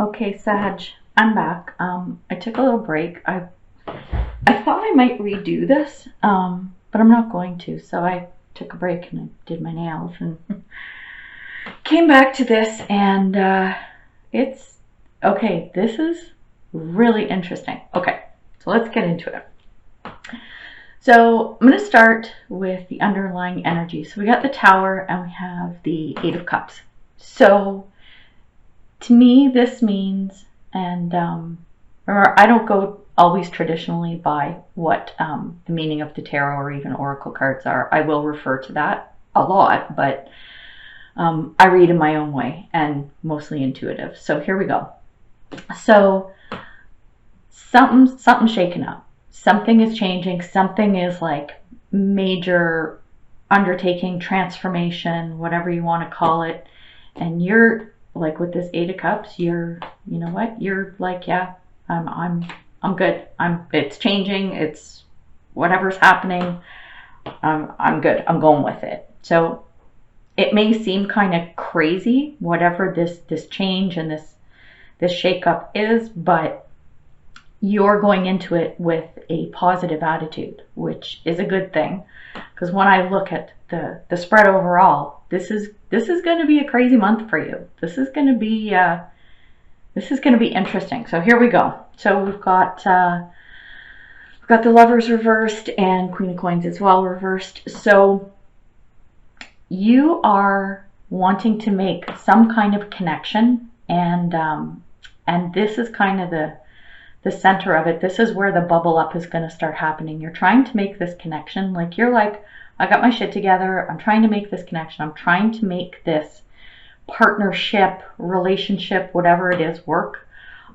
Okay, Sag, I'm back. I took a little break. I thought I might redo this, but I'm not going to. So I took a break and I did my nails and came back to this, and it's okay. This is really interesting. Okay, so let's get into it. So I'm going to start with the underlying energy. So we got the Tower and we have the Eight of Cups. So to me, this means, and remember, I don't go always traditionally by what the meaning of the tarot or even oracle cards are. I will refer to that a lot, but I read in my own way and mostly intuitive. So here we go. So something's shaken up. Something is changing. Something is like major undertaking, transformation, whatever you want to call it. And you're like with this Eight of Cups, you know what? You're like, yeah, I'm good. It's changing. It's whatever's happening. I'm good. I'm going with it. So it may seem kind of crazy, whatever this change and this shakeup is, but you're going into it with a positive attitude, which is a good thing. Because when I look at the spread overall, this is going to be a crazy month for you. This is going to be interesting. So here we go. So we've got the Lovers reversed and Queen of Coins as well reversed. So you are wanting to make some kind of connection, and this is kind of the center of it. This is where the bubble up is going to start happening. You're trying to make this connection. Like you're like, I got my shit together. I'm trying to make this connection. I'm trying to make this partnership, relationship, whatever it is, work.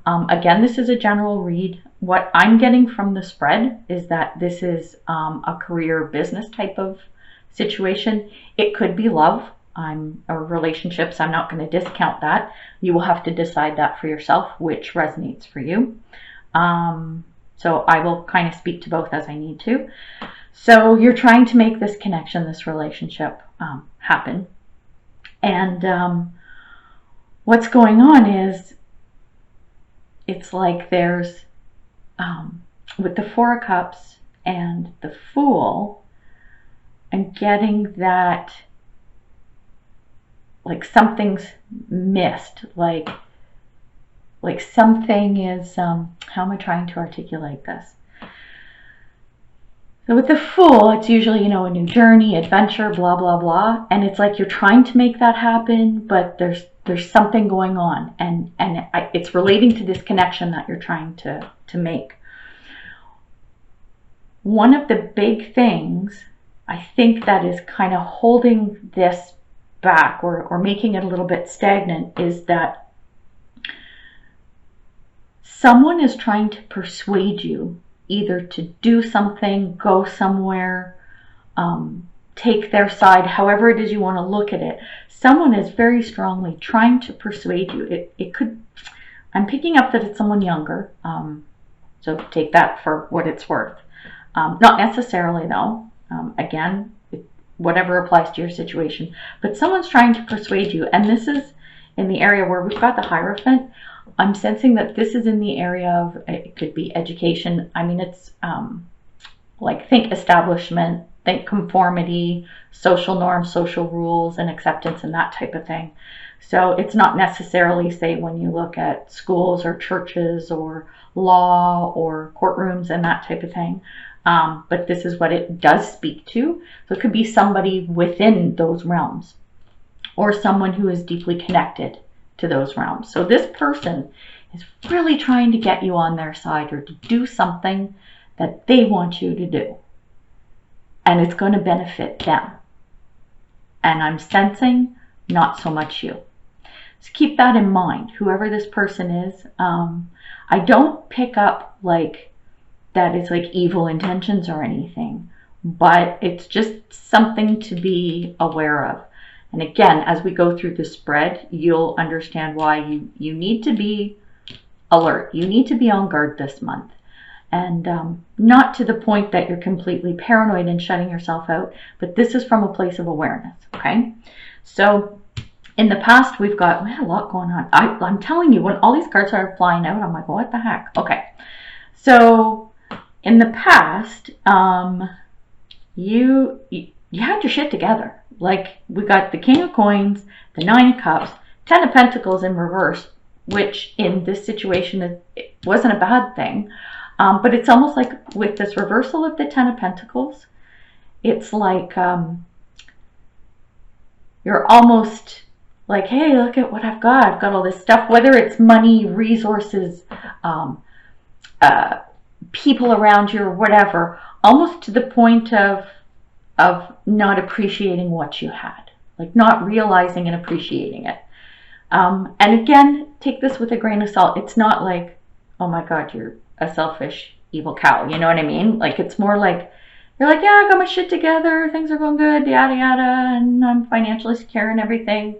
Again, this is a general read. What I'm getting from the spread is that this is a career business type of situation. It could be love or relationships. I'm not going to discount that. You will have to decide that for yourself, which resonates for you. So I will kind of speak to both as I need to. So you're trying to make this connection, this relationship happen. And what's going on is it's like there's, with the Four of Cups and the Fool, I'm getting that like something's missed, like something is, how am I trying to articulate this? So with the Fool, it's usually, a new journey, adventure, blah, blah, blah. And it's like you're trying to make that happen, but there's something going on. And it's relating to this connection that you're trying to make. One of the big things I think that is kind of holding this back or making it a little bit stagnant is that someone is trying to persuade you either to do something, go somewhere, take their side, however it is you want to look at it. Someone is very strongly trying to persuade you. It could, I'm picking up that it's someone younger, so take that for what it's worth. Not necessarily though, again, whatever applies to your situation, but someone's trying to persuade you, and this is in the area where we've got the Hierophant. I'm sensing that this is in the area of, it could be education. I mean, it's like think establishment, think conformity, social norms, social rules, and acceptance and that type of thing. So it's not necessarily, say, when you look at schools or churches or law or courtrooms and that type of thing. But this is what it does speak to. So it could be somebody within those realms or someone who is deeply connected to those realms. So this person is really trying to get you on their side or to do something that they want you to do. And it's going to benefit them. And I'm sensing not so much you. So keep that in mind, whoever this person is. I don't pick up like that it's like evil intentions or anything, but it's just something to be aware of. And again, as we go through the spread, you'll understand why you need to be alert. You need to be on guard this month. And not to the point that you're completely paranoid and shutting yourself out, but this is from a place of awareness, okay? So In the past, we had a lot going on. I'm telling you, when all these cards started flying out, I'm like, what the heck? Okay. So in the past, you had your shit together. Like, we got the King of Coins, the Nine of Cups, Ten of Pentacles in reverse, which in this situation, it wasn't a bad thing. But it's almost like with this reversal of the Ten of Pentacles, it's like you're almost like, hey, look at what I've got. I've got all this stuff, whether it's money, resources, people around you or whatever, almost to the point of not appreciating what you had, like not realizing and appreciating it. And again, take this with a grain of salt. It's not like, oh my God, you're a selfish, evil cow. You know what I mean? Like, it's more like, you're like, yeah, I got my shit together. Things are going good, yada, yada. And I'm financially secure and everything.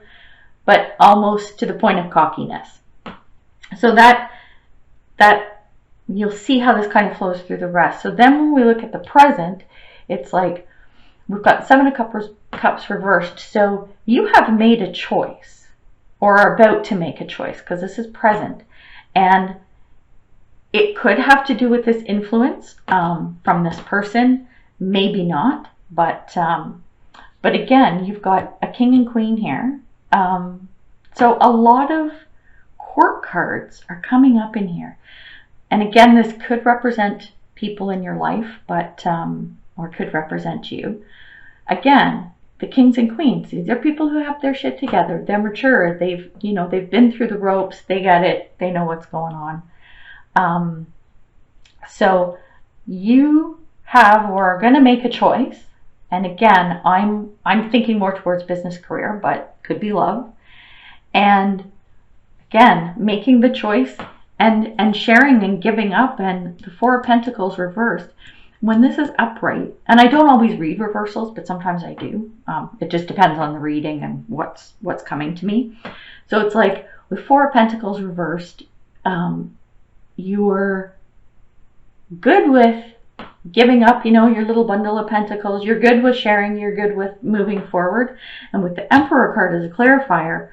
But almost to the point of cockiness. So that you'll see how this kind of flows through the rest. So then when we look at the present, it's like we've got Seven of Cups reversed. So you have made a choice or are about to make a choice, because this is present. And it could have to do with this influence from this person. Maybe not. But again, you've got a King and Queen here. So a lot of court cards are coming up in here. And again, this could represent people in your life, but or could represent you. Again, the Kings and Queens, these are people who have their shit together. They're mature. They've been through the ropes. They get it. They know what's going on. So you have or are going to make a choice. And again, I'm thinking more towards business career, but could be love. And again, making the choice and sharing and giving up. And the Four of Pentacles reversed. When this is upright, and I don't always read reversals, but sometimes I do. It just depends on the reading and what's coming to me. So it's like with Four of Pentacles reversed, you're good with giving up, your little bundle of pentacles. You're good with sharing. You're good with moving forward. And with the Emperor card as a clarifier,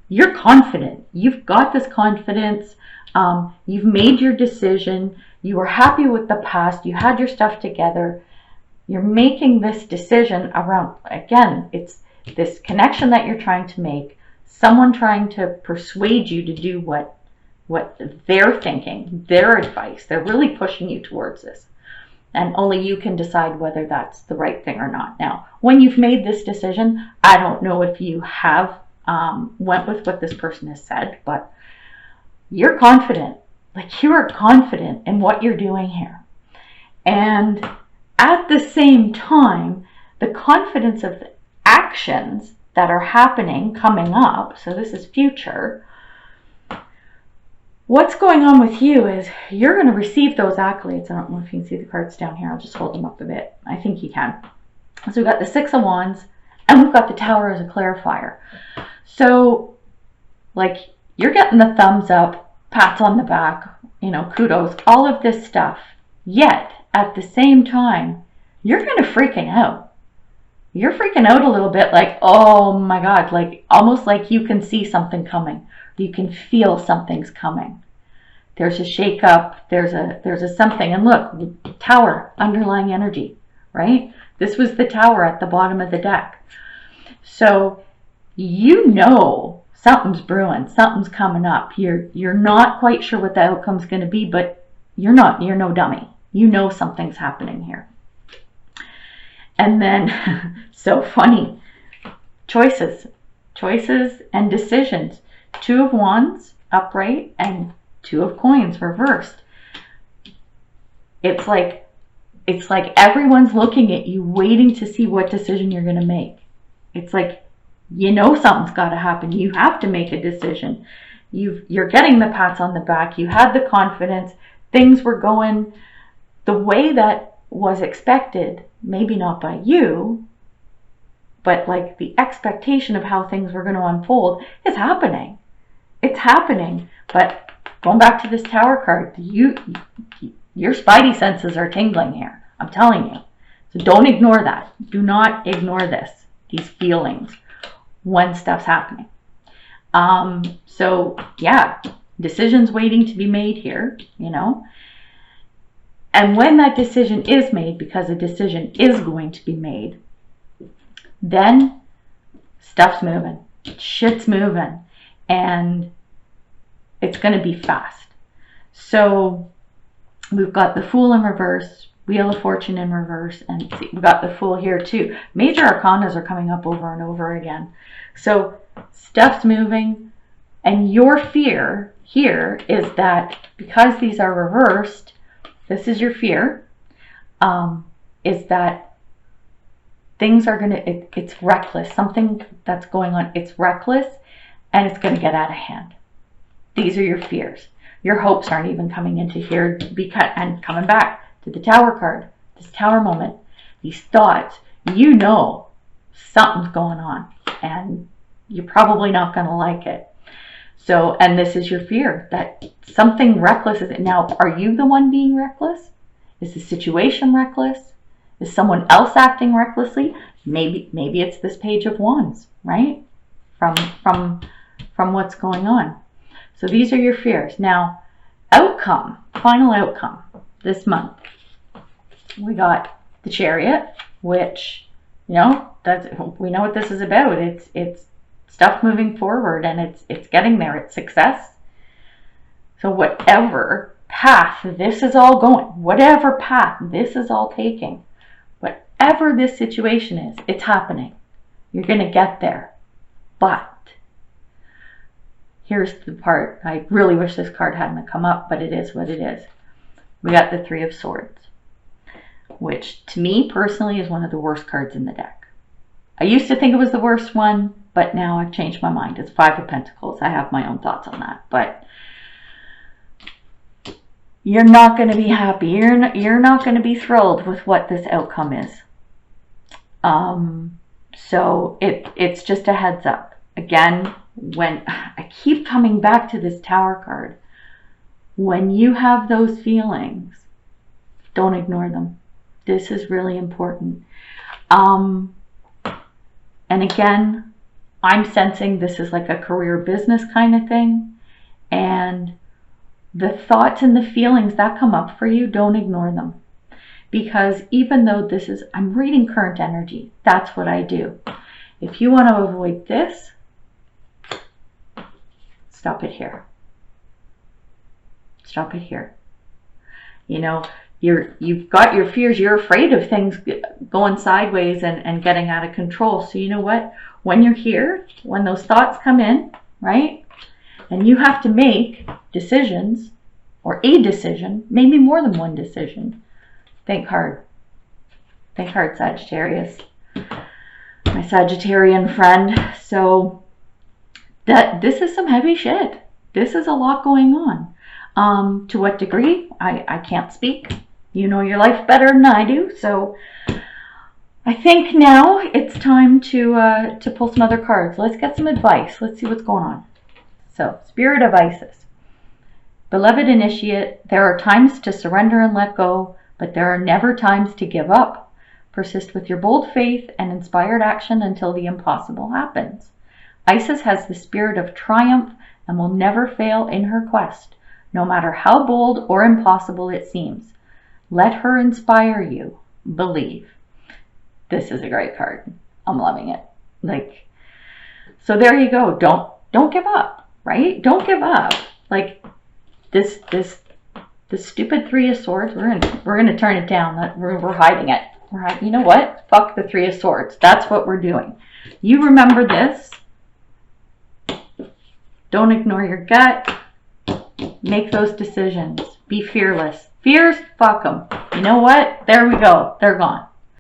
you're confident. You've got this confidence. You've made your decision. You were happy with the past. You had your stuff together. You're making this decision around, again, it's this connection that you're trying to make. Someone trying to persuade you to do what they're thinking, their advice. They're really pushing you towards this. And only you can decide whether that's the right thing or not. Now, when you've made this decision, I don't know if you have went with what this person has said, but you're confident. Like, you are confident in what you're doing here. And at the same time, the confidence of the actions that are happening, coming up, so this is future, what's going on with you is you're going to receive those accolades. I don't know if you can see the cards down here. I'll just hold them up a bit. I think you can. So we've got the Six of Wands, and we've got the Tower as a clarifier. So, like, you're getting the thumbs up, pats on the back, kudos, all of this stuff. Yet, at the same time, you're kind of freaking out. You're freaking out a little bit, like, oh my God, like almost like you can see something coming. You can feel something's coming. There's a shakeup. There's a something. And look, Tower, underlying energy, right? This was the Tower at the bottom of the deck. So something's brewing, something's coming up. You're not quite sure what the outcome's going to be, but you're no dummy. You know something's happening here. And then, so funny, choices and decisions. Two of Wands upright and Two of Coins reversed. It's like everyone's looking at you, waiting to see what decision you're going to make. It's like, something's got to happen. You have to make a decision. You're getting the pats on the back. You had the confidence. Things were going the way that was expected. Maybe not by you, but like the expectation of how things were going to unfold is happening. It's happening. But going back to this Tower card, your spidey senses are tingling here. I'm telling you. So don't ignore that. Do not ignore these feelings when stuff's happening. So yeah, decisions waiting to be made here, you know. And when that decision is made, because a decision is going to be made, then stuff's moving, shit's moving, and it's going to be fast. So we've got the Fool in reverse, Wheel of Fortune in reverse, and see, we've got the Fool here too. Major arcanas are coming up over and over again. So stuff's moving, and your fear here is that because these are reversed, this is your fear, is that things are it's reckless. Something that's going on, it's reckless, and it's going to get out of hand. These are your fears. Your hopes aren't even coming into here, and coming back to the Tower card, this Tower moment, these thoughts, you know something's going on, and you're probably not going to like it. So, and this is your fear, that something reckless is. Now, are you the one being reckless? Is the situation reckless? Is someone else acting recklessly? Maybe it's this Page of Wands, right? From what's going on. So these are your fears. Now, outcome, final outcome this month. We got the Chariot, which, you know, we know what this is about. It's stuff moving forward, and it's getting there. It's success. So whatever path this is all going, whatever path this is all taking, whatever this situation is, it's happening. You're going to get there. But here's the part. I really wish this card hadn't come up, but it is what it is. We got the Three of Swords, which to me personally is one of the worst cards in the deck. I used to think it was the worst one, but now I've changed my mind. It's Five of Pentacles. I have my own thoughts on that, but you're not going to be happy. You're not going to be thrilled with what this outcome is. So it's just a heads up. Again, when I keep coming back to this Tower card, when you have those feelings, don't ignore them. This is really important. And again, I'm sensing this is like a career business kind of thing. And the thoughts and the feelings that come up for you, don't ignore them. Because even though this is, I'm reading current energy. That's what I do. If you want to avoid this, stop it here. Stop it here. You know, you've got your fears. You're afraid of things going sideways and getting out of control. So you know what? When you're here, when those thoughts come in, right? And you have to make decisions, or a decision, maybe more than one decision. Think hard. Think hard, Sagittarius. My Sagittarian friend. So this is some heavy shit. This is a lot going on. To what degree? I can't speak. You know your life better than I do. So I think now it's time to pull some other cards. Let's get some advice. Let's see what's going on. So, Spirit of Isis. Beloved Initiate, there are times to surrender and let go, but there are never times to give up. Persist with your bold faith and inspired action until the impossible happens. Isis has the spirit of triumph and will never fail in her quest, no matter how bold or impossible it seems. Let her inspire you. Believe. This is a great card. I'm loving it. So there you go. Don't give up. Right? Don't give up. Like this stupid Three of Swords. We're gonna turn it down. We're hiding it. You know what? Fuck the Three of Swords. That's what we're doing. You remember this. Don't ignore your gut. Make those decisions. Be fearless. Fears, fuck them. You know what? There we go. They're gone.